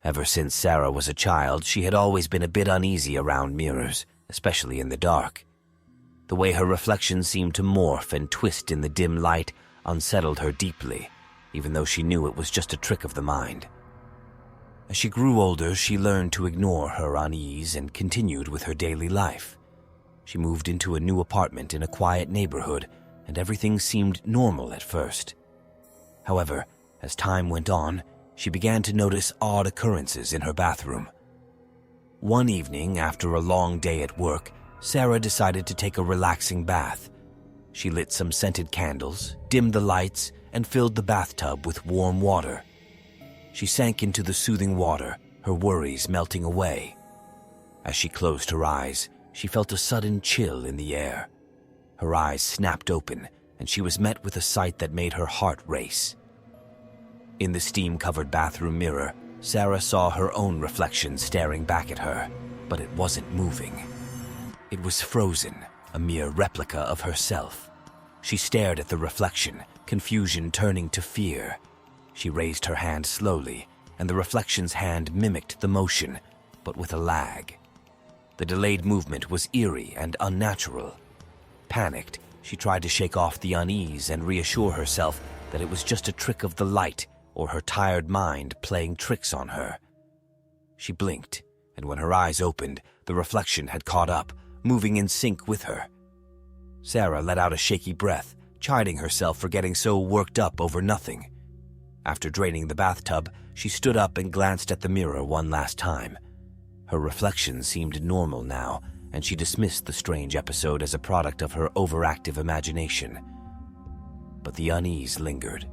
Ever since Sarah was a child, she had always been a bit uneasy around mirrors, especially in the dark. The way her reflection seemed to morph and twist in the dim light unsettled her deeply, even though she knew it was just a trick of the mind. As she grew older, she learned to ignore her unease and continued with her daily life. She moved into a new apartment in a quiet neighborhood, and everything seemed normal at first. However, as time went on, she began to notice odd occurrences in her bathroom. One evening, after a long day at work, Sarah decided to take a relaxing bath. She lit some scented candles, dimmed the lights, and filled the bathtub with warm water. She sank into the soothing water, her worries melting away. As she closed her eyes, she felt a sudden chill in the air. Her eyes snapped open, and she was met with a sight that made her heart race. In the steam-covered bathroom mirror, Sarah saw her own reflection staring back at her, but it wasn't moving. It was frozen, a mere replica of herself. She stared at the reflection, confusion turning to fear. She raised her hand slowly, and the reflection's hand mimicked the motion, but with a lag. The delayed movement was eerie and unnatural. Panicked, she tried to shake off the unease and reassure herself that it was just a trick of the light or her tired mind playing tricks on her. She blinked, and when her eyes opened, the reflection had caught up, moving in sync with her. Sarah let out a shaky breath, chiding herself for getting so worked up over nothing. After draining the bathtub, she stood up and glanced at the mirror one last time. Her reflection seemed normal now, and she dismissed the strange episode as a product of her overactive imagination. But the unease lingered.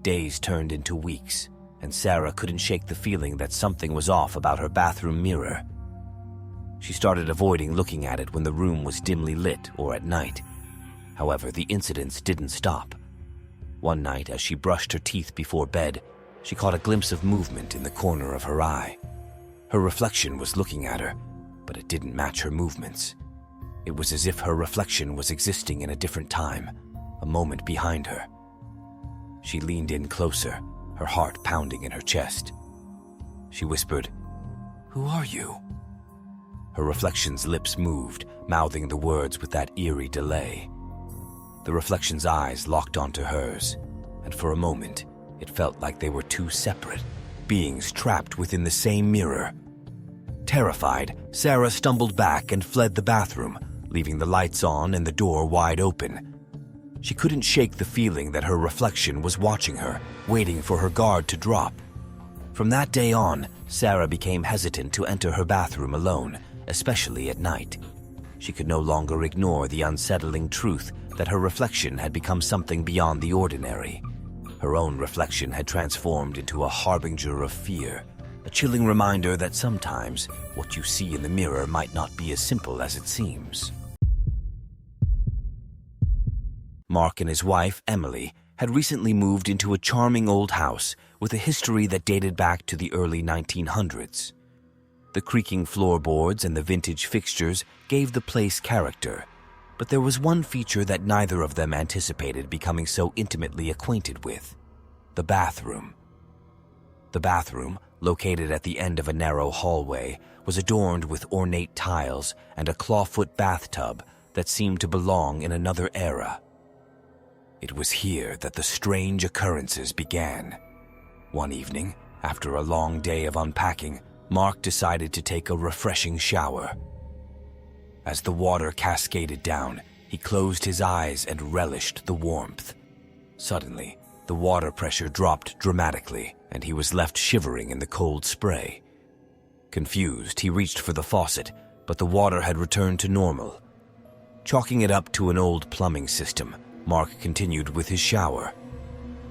Days turned into weeks, and Sarah couldn't shake the feeling that something was off about her bathroom mirror. She started avoiding looking at it when the room was dimly lit or at night. However, the incidents didn't stop. One night, as she brushed her teeth before bed, she caught a glimpse of movement in the corner of her eye. Her reflection was looking at her, but it didn't match her movements. It was as if her reflection was existing in a different time, a moment behind her. She leaned in closer, her heart pounding in her chest. She whispered, "Who are you?" Her reflection's lips moved, mouthing the words with that eerie delay. The reflection's eyes locked onto hers, and for a moment, it felt like they were two separate beings trapped within the same mirror. Terrified, Sarah stumbled back and fled the bathroom, leaving the lights on and the door wide open. She couldn't shake the feeling that her reflection was watching her, waiting for her guard to drop. From that day on, Sarah became hesitant to enter her bathroom alone, especially at night. She could no longer ignore the unsettling truth that her reflection had become something beyond the ordinary. Her own reflection had transformed into a harbinger of fear, a chilling reminder that sometimes what you see in the mirror might not be as simple as it seems. Mark and his wife, Emily, had recently moved into a charming old house with a history that dated back to the early 1900s. The creaking floorboards and the vintage fixtures gave the place character, but there was one feature that neither of them anticipated becoming so intimately acquainted with: the bathroom. The bathroom, located at the end of a narrow hallway, was adorned with ornate tiles and a clawfoot bathtub that seemed to belong in another era. It was here that the strange occurrences began. One evening, after a long day of unpacking, Mark decided to take a refreshing shower. As the water cascaded down, he closed his eyes and relished the warmth. Suddenly, the water pressure dropped dramatically, and he was left shivering in the cold spray. Confused, he reached for the faucet, but the water had returned to normal. Chalking it up to an old plumbing system, Mark continued with his shower.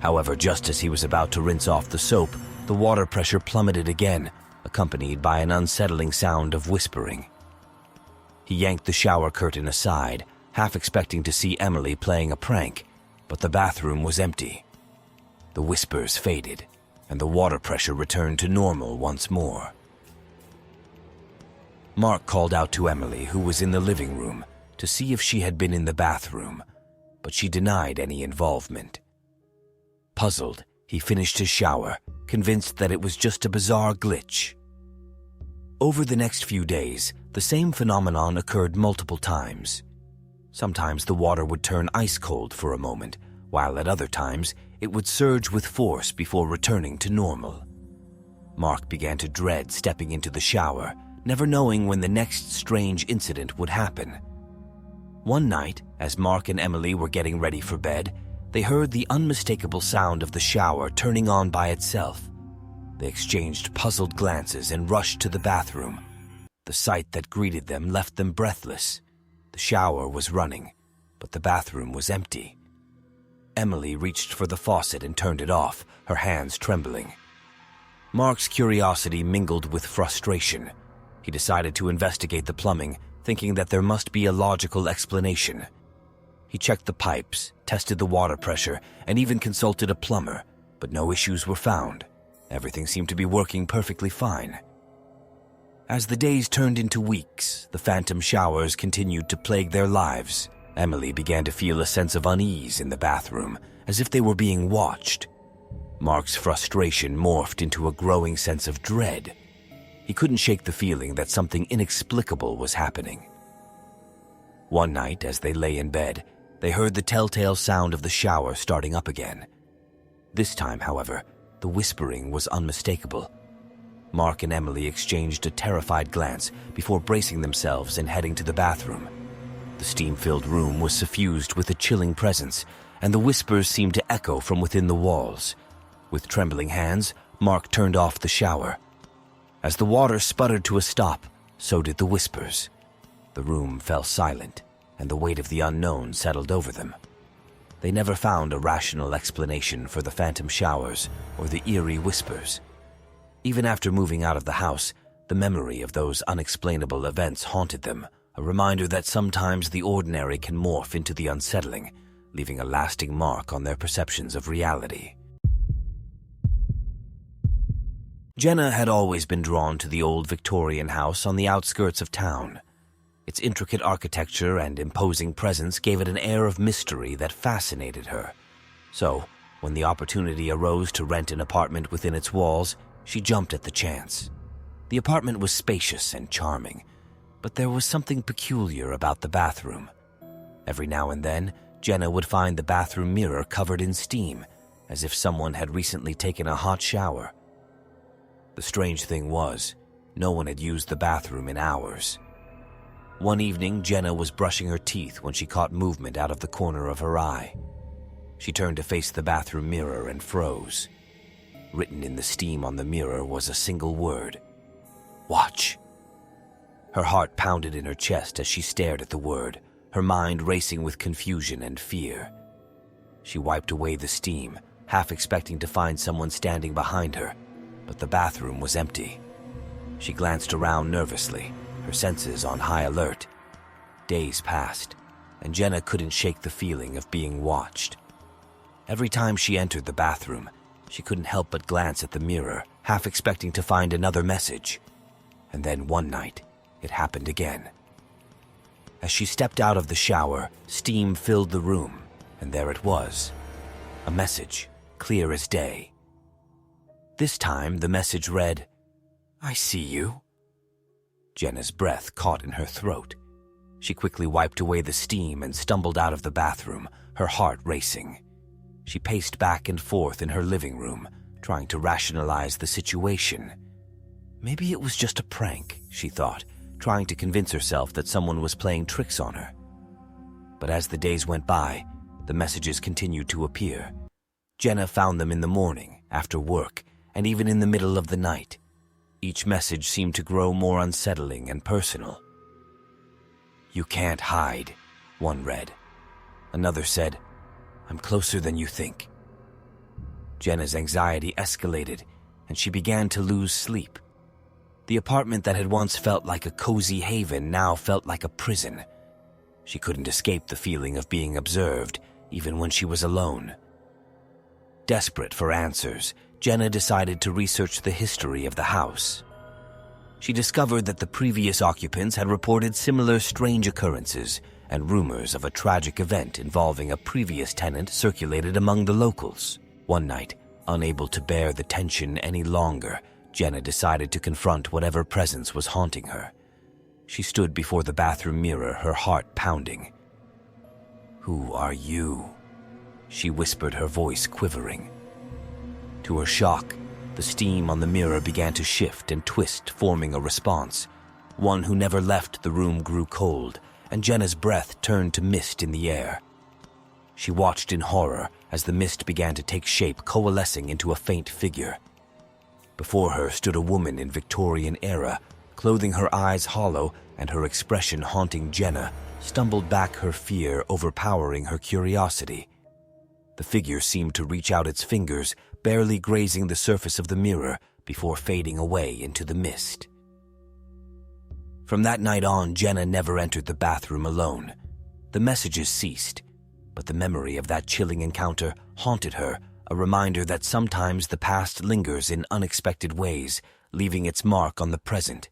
However, just as he was about to rinse off the soap, the water pressure plummeted again, accompanied by an unsettling sound of whispering. He yanked the shower curtain aside, half expecting to see Emily playing a prank, but the bathroom was empty. The whispers faded, and the water pressure returned to normal once more. Mark called out to Emily, who was in the living room, to see if she had been in the bathroom, but she denied any involvement. Puzzled, he finished his shower, convinced that it was just a bizarre glitch. Over the next few days, the same phenomenon occurred multiple times. Sometimes the water would turn ice cold for a moment, while at other times it would surge with force before returning to normal. Mark began to dread stepping into the shower, never knowing when the next strange incident would happen. One night, as Mark and Emily were getting ready for bed, they heard the unmistakable sound of the shower turning on by itself. They exchanged puzzled glances and rushed to the bathroom. The sight that greeted them left them breathless. The shower was running, but the bathroom was empty. Emily reached for the faucet and turned it off, her hands trembling. Mark's curiosity mingled with frustration. He decided to investigate the plumbing, thinking that there must be a logical explanation. He checked the pipes, tested the water pressure, and even consulted a plumber, but no issues were found. Everything seemed to be working perfectly fine. As the days turned into weeks, the phantom showers continued to plague their lives. Emily began to feel a sense of unease in the bathroom, as if they were being watched. Mark's frustration morphed into a growing sense of dread. He couldn't shake the feeling that something inexplicable was happening. One night, as they lay in bed, they heard the telltale sound of the shower starting up again. This time, however, the whispering was unmistakable. Mark and Emily exchanged a terrified glance before bracing themselves and heading to the bathroom. The steam-filled room was suffused with a chilling presence, and the whispers seemed to echo from within the walls. With trembling hands, Mark turned off the shower. As the water sputtered to a stop, so did the whispers. The room fell silent, and the weight of the unknown settled over them. They never found a rational explanation for the phantom showers or the eerie whispers. Even after moving out of the house, the memory of those unexplainable events haunted them, a reminder that sometimes the ordinary can morph into the unsettling, leaving a lasting mark on their perceptions of reality. Jenna had always been drawn to the old Victorian house on the outskirts of town. Its intricate architecture and imposing presence gave it an air of mystery that fascinated her. So, when the opportunity arose to rent an apartment within its walls, she jumped at the chance. The apartment was spacious and charming, but there was something peculiar about the bathroom. Every now and then, Jenna would find the bathroom mirror covered in steam, as if someone had recently taken a hot shower. The strange thing was, no one had used the bathroom in hours. One evening, Jenna was brushing her teeth when she caught movement out of the corner of her eye. She turned to face the bathroom mirror and froze. Written in the steam on the mirror was a single word: "Watch." Her heart pounded in her chest as she stared at the word, her mind racing with confusion and fear. She wiped away the steam, half expecting to find someone standing behind her, but the bathroom was empty. She glanced around nervously, her senses on high alert. Days passed, and Jenna couldn't shake the feeling of being watched. Every time she entered the bathroom, she couldn't help but glance at the mirror, half expecting to find another message. And then one night, it happened again. As she stepped out of the shower, steam filled the room, and there it was. A message, clear as day. This time, the message read, "I see you." Jenna's breath caught in her throat. She quickly wiped away the steam and stumbled out of the bathroom, her heart racing. She paced back and forth in her living room, trying to rationalize the situation. Maybe it was just a prank, she thought, trying to convince herself that someone was playing tricks on her. But as the days went by, the messages continued to appear. Jenna found them in the morning, after work, and even in the middle of the night. Each message seemed to grow more unsettling and personal. "You can't hide," one read. Another said, "I'm closer than you think." Jenna's anxiety escalated, and she began to lose sleep. The apartment that had once felt like a cozy haven now felt like a prison. She couldn't escape the feeling of being observed, even when she was alone. Desperate for answers, Jenna decided to research the history of the house. She discovered that the previous occupants had reported similar strange occurrences, and rumors of a tragic event involving a previous tenant circulated among the locals. One night, Unable to bear the tension any longer, Jenna decided to confront whatever presence was haunting her. She stood before the bathroom mirror, her heart pounding. "Who are you?" she whispered, her voice quivering. To her shock, the steam on the mirror began to shift and twist, forming a response. One who never left the room grew cold, and Jenna's breath turned to mist in the air. She watched in horror as the mist began to take shape, coalescing into a faint figure. Before her stood a woman in Victorian era, clothing her eyes hollow and her expression haunting Jenna, stumbled back her fear, overpowering her curiosity. The figure seemed to reach out its fingers, barely grazing the surface of the mirror before fading away into the mist. From that night on, Jenna never entered the bathroom alone. The messages ceased, but the memory of that chilling encounter haunted her, a reminder that sometimes the past lingers in unexpected ways, leaving its mark on the present.